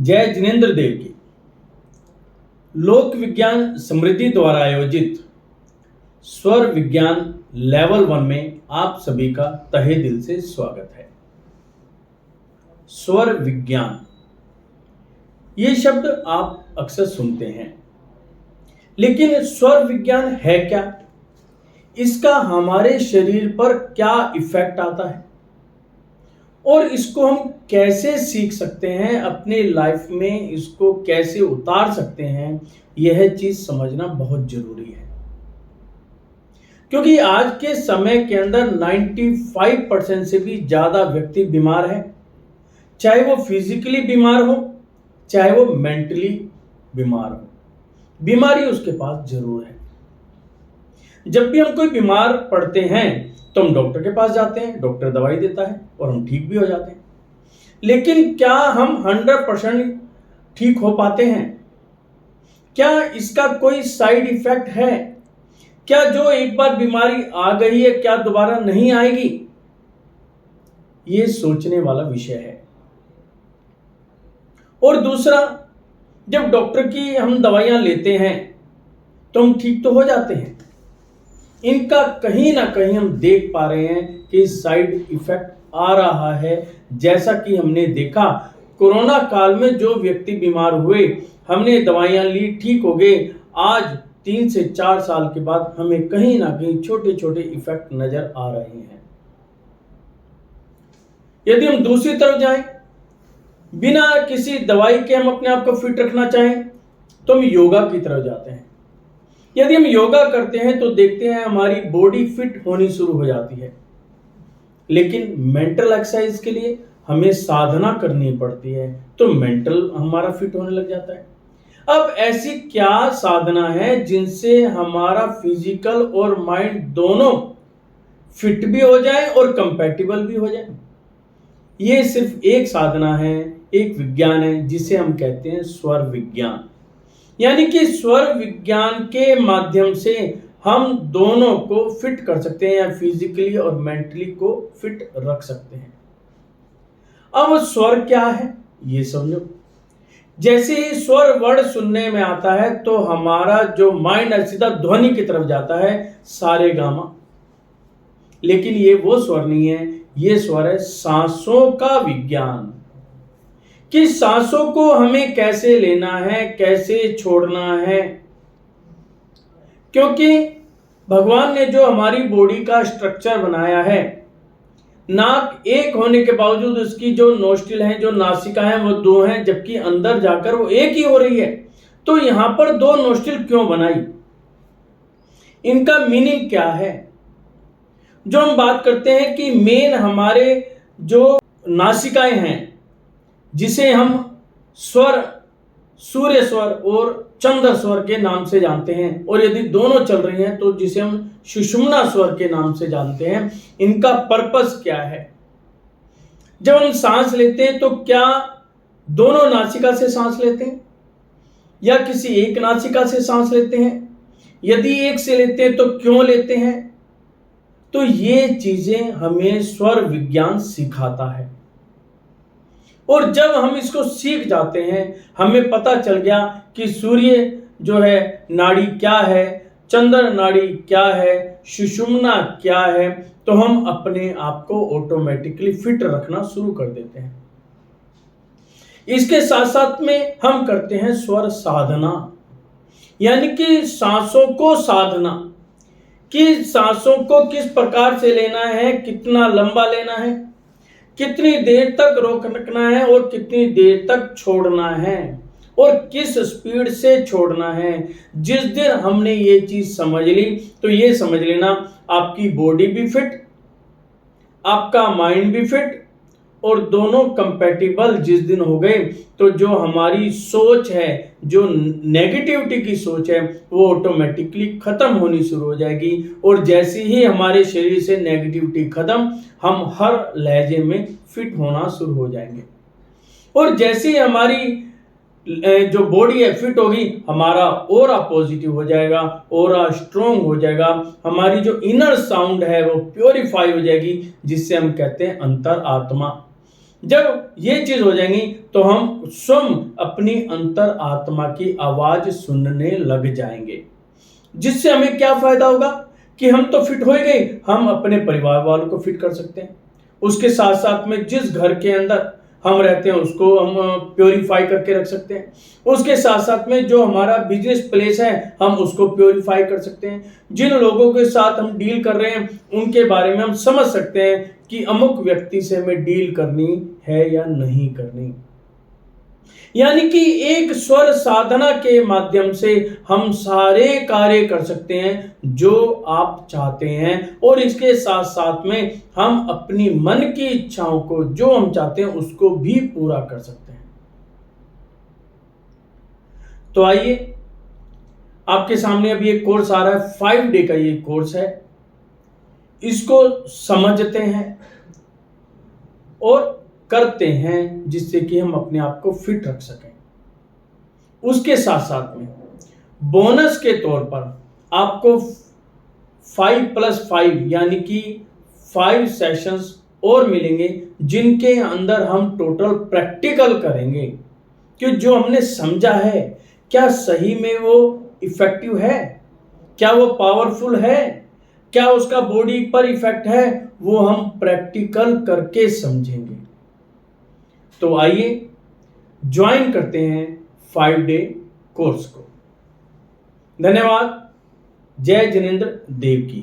जय जिनेंद्र देव की लोक विज्ञान समृद्धि द्वारा आयोजित स्वर विज्ञान लेवल 1 में आप सभी का तहे दिल से स्वागत है। स्वर विज्ञान ये शब्द आप अक्सर सुनते हैं, लेकिन स्वर विज्ञान है क्या? इसका हमारे शरीर पर क्या इफेक्ट आता है और इसको हम कैसे सीख सकते हैं, अपने लाइफ में इसको कैसे उतार सकते हैं, यह चीज समझना बहुत जरूरी है। क्योंकि आज के समय के अंदर 95% से भी ज्यादा व्यक्ति बीमार है, चाहे वो फिजिकली बीमार हो चाहे वो मेंटली बीमार हो, बीमारी उसके पास जरूर है। जब भी हम कोई बीमार पड़ते हैं तो हम डॉक्टर के पास जाते हैं, डॉक्टर दवाई देता है और हम ठीक भी हो जाते हैं। लेकिन क्या हम 100% ठीक हो पाते हैं? क्या इसका कोई साइड इफेक्ट है? क्या जो एक बार बीमारी आ गई है क्या दोबारा नहीं आएगी? ये सोचने वाला विषय है। और दूसरा, जब डॉक्टर की हम दवाइयां लेते हैं तो हम ठीक तो हो जाते हैं, इनका कहीं ना कहीं हम देख पा रहे हैं कि साइड इफेक्ट आ रहा है। जैसा कि हमने देखा कोरोना काल में जो व्यक्ति बीमार हुए, हमने दवाइयां ली, ठीक हो गए, आज 3 से 4 साल के बाद हमें कहीं ना कहीं छोटे छोटे इफेक्ट नजर आ रहे हैं। यदि हम दूसरी तरफ जाएं, बिना किसी दवाई के हम अपने आप को फिट रखना चाहें तो हम योगा की तरफ जाते हैं। यदि हम योगा करते हैं तो देखते हैं हमारी बॉडी फिट होनी शुरू हो जाती है, लेकिन मेंटल एक्सरसाइज के लिए हमें साधना करनी पड़ती है तो मेंटल हमारा फिट होने लग जाता है। अब ऐसी क्या साधना है जिनसे हमारा फिजिकल और माइंड दोनों फिट भी हो जाए और कंपैटिबल भी हो जाए? ये सिर्फ एक साधना है, एक विज्ञान है जिसे हम कहते हैं स्वर विज्ञान। यानी कि स्वर विज्ञान के माध्यम से हम दोनों को फिट कर सकते हैं, या फिजिकली और मेंटली को फिट रख सकते हैं। अब स्वर क्या है ये समझो। जैसे ही स्वर वर्ड सुनने में आता है तो हमारा जो माइंड है सीधा ध्वनि की तरफ जाता है, सारे गामा। लेकिन ये वो स्वर नहीं है, ये स्वर है सांसों का विज्ञान, कि सांसों को हमें कैसे लेना है, कैसे छोड़ना है। क्योंकि भगवान ने जो हमारी बॉडी का स्ट्रक्चर बनाया है, नाक एक होने के बावजूद उसकी जो नोस्ट्रिल हैं, जो नासिका हैं, वो 2 हैं, जबकि अंदर जाकर वो एक ही हो रही है। तो यहां पर 2 नोस्ट्रिल क्यों बनाई? इनका मीनिंग क्या है? जो हम बात करते हैं कि मेन हमारे जो नासिकाएं हैं, जिसे हम स्वर, सूर्य स्वर और चंद्र स्वर के नाम से जानते हैं, और यदि दोनों चल रही हैं तो जिसे हम सुषुम्ना स्वर के नाम से जानते हैं, इनका पर्पस क्या है? जब हम सांस लेते हैं तो क्या दोनों नासिका से सांस लेते हैं या किसी एक नासिका से सांस लेते हैं? यदि एक से लेते हैं तो क्यों लेते हैं? तो ये चीजें हमें स्वर विज्ञान सिखाता है। और जब हम इसको सीख जाते हैं, हमें पता चल गया कि सूर्य जो है नाड़ी क्या है, चंद्र नाड़ी क्या है, सुषुम्ना क्या है, तो हम अपने आप को ऑटोमेटिकली फिट रखना शुरू कर देते हैं। इसके साथ साथ में हम करते हैं स्वर साधना, यानी कि सांसों को साधना, कि सांसों को किस प्रकार से लेना है, कितना लंबा लेना है, कितनी देर तक रोकना है और कितनी देर तक छोड़ना है, और किस स्पीड से छोड़ना है। जिस दिन हमने ये चीज समझ ली तो ये समझ लेना आपकी बॉडी भी फिट, आपका माइंड भी फिट, और दोनों कंपैटिबल जिस दिन हो गए तो जो हमारी सोच है, जो नेगेटिविटी की सोच है, वो ऑटोमेटिकली खत्म होनी शुरू हो जाएगी। और जैसे ही हमारे शरीर से नेगेटिविटी खत्म, हम हर लहजे में फिट होना शुरू हो जाएंगे। और जैसे ही हमारी जो बॉडी है फिट होगी, हमारा ओरा पॉजिटिव हो जाएगा, ओरा स्ट्रोंग हो जाएगा, हमारी जो इनर साउंड है वो प्योरीफाई हो जाएगी, जिससे हम कहते हैं अंतर आत्मा। जब ये चीज हो जाएंगी तो हम स्वयं अपनी अंतर आत्मा की आवाज सुनने लग जाएंगे, जिससे हमें क्या फायदा होगा कि हम तो फिट हो ही गए, हम अपने परिवार वालों को फिट कर सकते हैं। उसके साथ साथ में जिस घर के अंदर हम रहते हैं उसको हम प्योरीफाई करके रख सकते हैं। उसके साथ साथ में जो हमारा बिजनेस प्लेस है हम उसको प्योरीफाई कर सकते हैं। जिन लोगों के साथ हम डील कर रहे हैं उनके बारे में हम समझ सकते हैं कि अमुक व्यक्ति से हमें डील करनी है या नहीं करनी। यानी कि एक स्वर साधना के माध्यम से हम सारे कार्य कर सकते हैं जो आप चाहते हैं, और इसके साथ साथ में हम अपनी मन की इच्छाओं को जो हम चाहते हैं उसको भी पूरा कर सकते हैं। तो आइए आपके सामने अभी एक कोर्स आ रहा है, 5 डे का ये कोर्स है, इसको समझते हैं और करते हैं जिससे कि हम अपने आप को फिट रख सकें। उसके साथ साथ में बोनस के तौर पर आपको 5+5 यानी कि 5 सेशंस और मिलेंगे, जिनके अंदर हम टोटल प्रैक्टिकल करेंगे कि जो हमने समझा है क्या सही में वो इफेक्टिव है, क्या वो पावरफुल है, क्या उसका बॉडी पर इफेक्ट है, वो हम प्रैक्टिकल करके समझेंगे। तो आइए ज्वाइन करते हैं 5 डे कोर्स को। धन्यवाद। जय जिनेंद्र देव की।